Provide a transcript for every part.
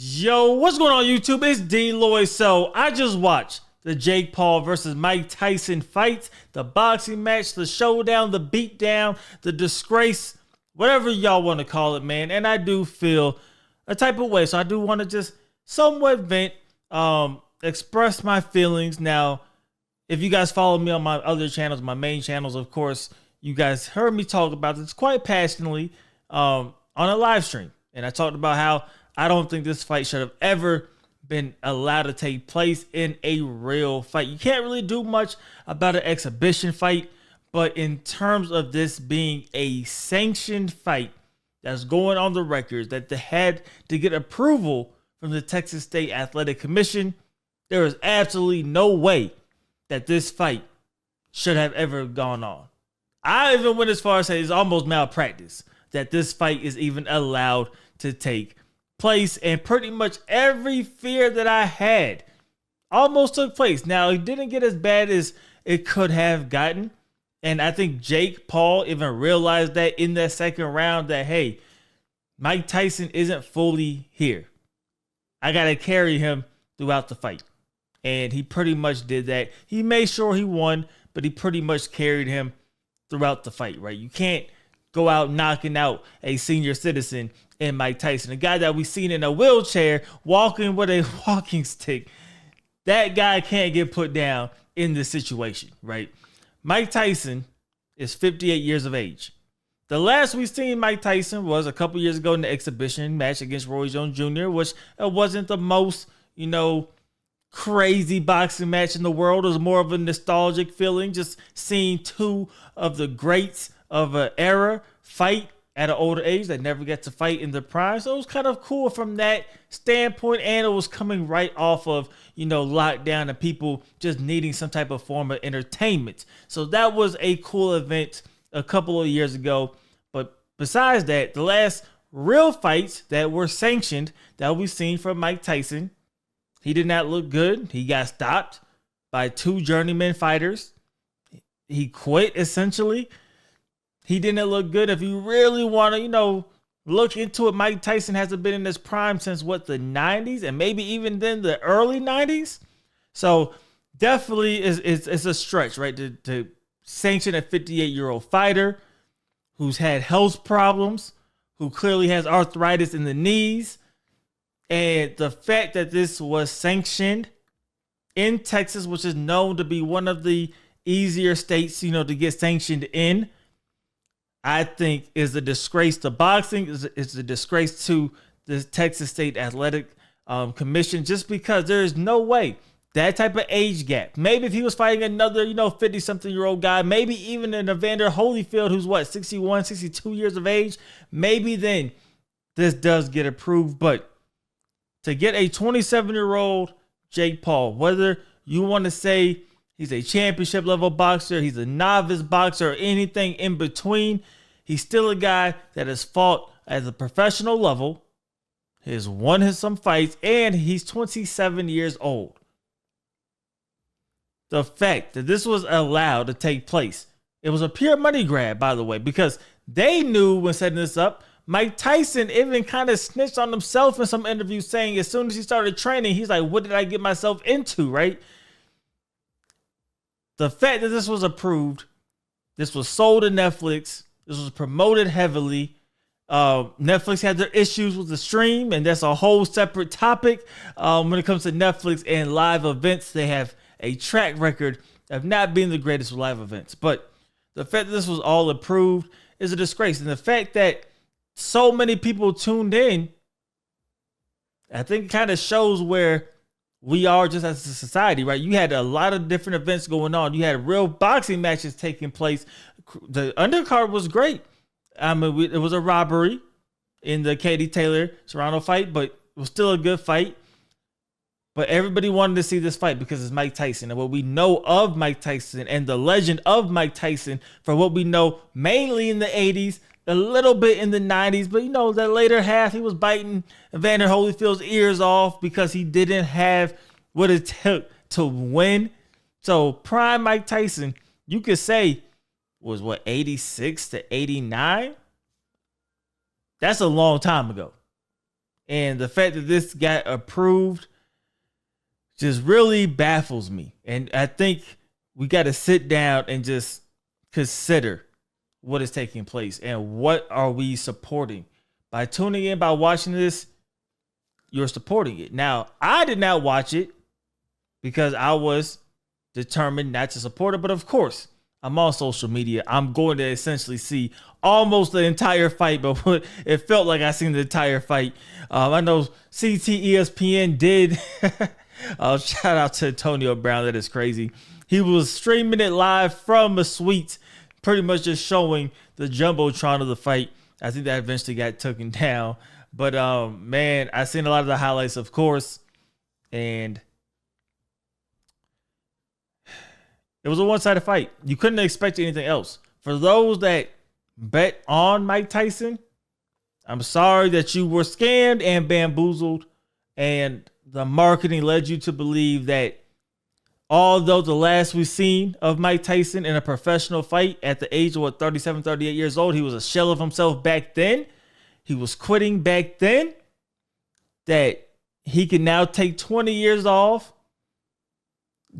Yo, what's going on YouTube? It's DLloyd. So I just watched the Jake Paul versus Mike Tyson fight, the boxing match, the showdown, the beatdown, the disgrace, whatever y'all want to call it, man. And I do feel a type of way. So I do want to just somewhat vent, express my feelings. Now, if you guys follow me on my other channels, my main channels, of course, you guys heard me talk about this quite passionately on a live stream. And I talked about how I don't think this fight should have ever been allowed to take place in a real fight. You can't really do much about an exhibition fight, but in terms of this being a sanctioned fight that's going on the records, that they had to get approval from the Texas State Athletic Commission, there is absolutely no way that this fight should have ever gone on. I even went as far as say it's almost malpractice that this fight is even allowed to take place, and pretty much every fear that I had almost took place. Now, it didn't get as bad as it could have gotten, and I think Jake Paul even realized that in that second round that, hey, Mike Tyson isn't fully here. I got to carry him throughout the fight, and he pretty much did that. He made sure he won, but he pretty much carried him throughout the fight, right? You can't go out knocking out a senior citizen in Mike Tyson, a guy that we've seen in a wheelchair walking with a walking stick. That guy can't get put down in this situation, right? Mike Tyson is 58 years of age. The last we seen Mike Tyson was a couple years ago in the exhibition match against Roy Jones Jr., which wasn't the most, crazy boxing match in the world. It was more of a nostalgic feeling, just seeing two of the greats of an era fight at an older age that never got to fight in their prime. So it was kind of cool from that standpoint, and it was coming right off of, lockdown and people just needing some type of form of entertainment. So that was a cool event a couple of years ago. But besides that, the last real fights that were sanctioned that we've seen from Mike Tyson, he did not look good. He got stopped by two journeyman fighters. He quit, essentially. He didn't look good. If you really want to, look into it, Mike Tyson hasn't been in his prime since, the 90s? And maybe even then the early 90s? So definitely it's a stretch, right? To sanction a 58-year-old fighter who's had health problems, who clearly has arthritis in the knees. And the fact that this was sanctioned in Texas, which is known to be one of the easier states, to get sanctioned in, I think is a disgrace to boxing. It's a disgrace to the Texas State Athletic Commission, just because there is no way that type of age gap. Maybe if he was fighting another, 50-something-year-old guy, maybe even an Evander Holyfield who's 61, 62 years of age, maybe then this does get approved. But to get a 27-year-old Jake Paul, whether you want to say he's a championship level boxer, he's a novice boxer, or anything in between, he's still a guy that has fought at the professional level, has won some fights, and he's 27 years old. The fact that this was allowed to take place, it was a pure money grab, by the way, because they knew when setting this up. Mike Tyson even kind of snitched on himself in some interviews, saying as soon as he started training, he's like, what did I get myself into, right? The fact that this was approved, this was sold to Netflix, this was promoted heavily. Netflix had their issues with the stream, and that's a whole separate topic. When it comes to Netflix and live events, they have a track record of not being the greatest with live events. But the fact that this was all approved is a disgrace. And the fact that so many people tuned in, I think it kind of shows where we are just as a society, right? You had a lot of different events going on. You had real boxing matches taking place. The undercard was great. I mean, it was a robbery in the Katie Taylor Serrano fight, but it was still a good fight. But everybody wanted to see this fight because it's Mike Tyson. And what we know of Mike Tyson and the legend of Mike Tyson, for what we know mainly in the 80s, a little bit in the 90s, but that later half, he was biting Evander Holyfield's ears off because he didn't have what it took to win. So prime Mike Tyson, you could say, was 86 to 89? That's a long time ago. And the fact that this got approved just really baffles me. And I think we got to sit down and just consider what is taking place and what are we supporting. By tuning in, by watching this, you're supporting it. Now, I did not watch it because I was determined not to support it. But of course, I'm on social media. I'm going to essentially see almost the entire fight, but it felt like I seen the entire fight. I know CT ESPN did. Shout out to Antonio Brown. That is crazy. He was streaming it live from a suite, pretty much just showing the Jumbotron of the fight. I think that eventually got taken down. But man, I seen a lot of the highlights, of course, and it was a one-sided fight. You couldn't expect anything else. For those that bet on Mike Tyson, I'm sorry that you were scammed and bamboozled, and the marketing led you to believe that although the last we've seen of Mike Tyson in a professional fight at the age of 37, 38 years old, he was a shell of himself back then. He was quitting back then, that he can now take 20 years off,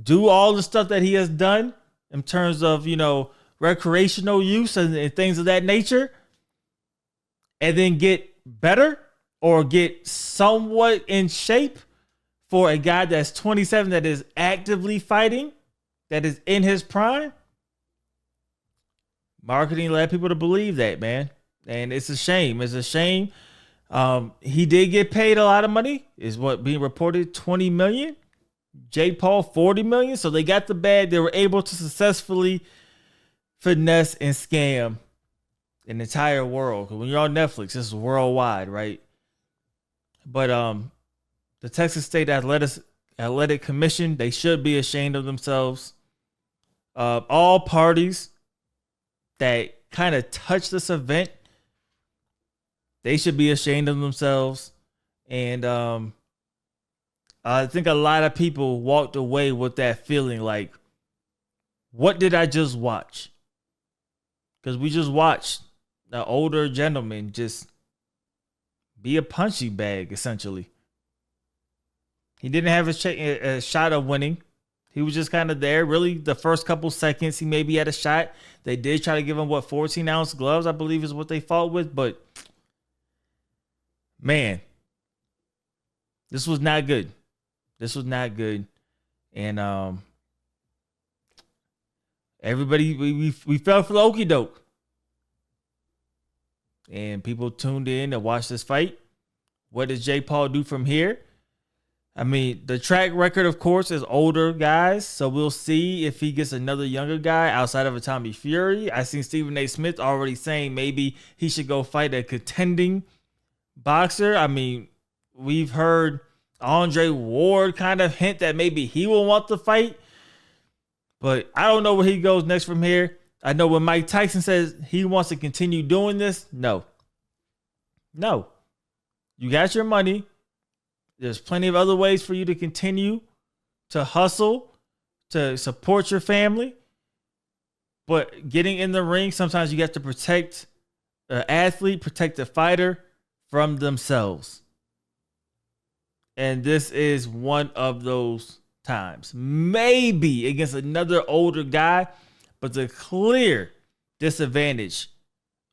do all the stuff that he has done in terms of, recreational use and things of that nature, and then get better or get somewhat in shape for a guy that's 27 that is actively fighting, that is in his prime. Marketing led people to believe that, man. And it's a shame. It's a shame. He did get paid a lot of money, is what being reported, $20 million. Jake Paul, $40 million. So they got the bag. They were able to successfully finesse and scam an entire world. Because when you're on Netflix, this is worldwide, right? But the Texas State Athletic Commission, they should be ashamed of themselves. All parties that kind of touch this event, they should be ashamed of themselves. And I think a lot of people walked away with that feeling like, what did I just watch? Because we just watched an older gentleman just be a punching bag, essentially. He didn't have a shot of winning. He was just kind of there. Really, the first couple seconds, he maybe had a shot. They did try to give him, 14-ounce gloves, I believe is what they fought with. But, man, this was not good. This was not good. And everybody, we fell for the okie doke. And people tuned in to watch this fight. What does Jake Paul do from here? I mean, the track record, of course, is older guys. So we'll see if he gets another younger guy outside of a Tommy Fury. I seen Stephen A. Smith already saying maybe he should go fight a contending boxer. I mean, we've heard Andre Ward kind of hint that maybe he will want the fight. But I don't know where he goes next from here. I know when Mike Tyson says he wants to continue doing this, no. You got your money. There's plenty of other ways for you to continue to hustle, to support your family. But getting in the ring, sometimes you have to protect an athlete, protect the fighter from themselves. And this is one of those times. Maybe against another older guy, but the clear disadvantage,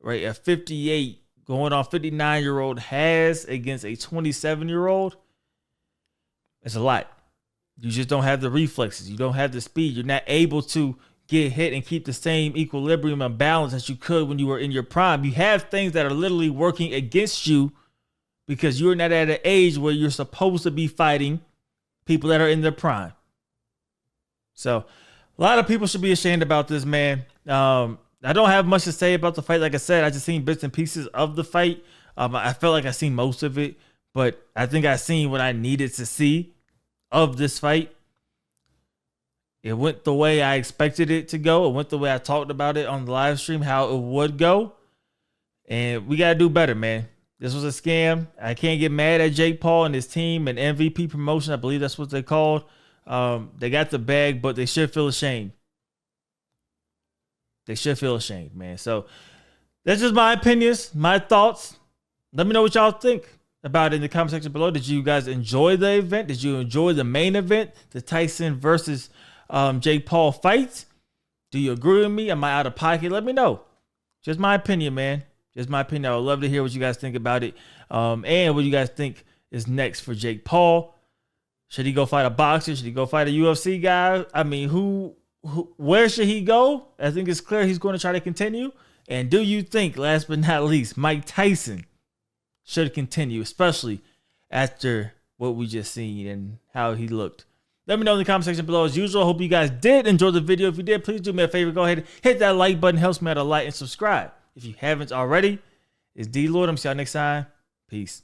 right, a 58 going on 59-year-old has against a 27-year-old, it's a lot. You just don't have the reflexes. You don't have the speed. You're not able to get hit and keep the same equilibrium and balance as you could when you were in your prime. You have things that are literally working against you because you're not at an age where you're supposed to be fighting people that are in their prime. So a lot of people should be ashamed about this, man. I don't have much to say about the fight. Like I said, I just seen bits and pieces of the fight. I felt like I seen most of it, but I think I seen what I needed to see of this fight. It went the way I expected it to go. It went the way I talked about it on the live stream, how it would go. And we got to do better, man. This was a scam. I can't get mad at Jake Paul and his team and MVP Promotion. I believe that's what they're called. They got the bag, but they should feel ashamed. They should feel ashamed, man. So that's just my opinions, my thoughts. Let me know what y'all think about it in the comment section below. Did you guys enjoy the event? Did you enjoy the main event, the Tyson versus Jake Paul fight? Do you agree with me? Am I out of pocket? Let me know. Just my opinion, man. Just my opinion. I would love to hear what you guys think about it. And what you guys think is next for Jake Paul. Should he go fight a boxer? Should he go fight a UFC guy? I mean, where should he go? I think it's clear he's going to try to continue. And do you think, last but not least, Mike Tyson should continue, especially after what we just seen and how he looked? Let me know in the comment section below as usual. I hope you guys did enjoy the video. If you did, please do me a favor. Go ahead and hit that like button. Helps me out a lot. And subscribe if you haven't already. It's DLloyd. I'm see y'all next time. Peace.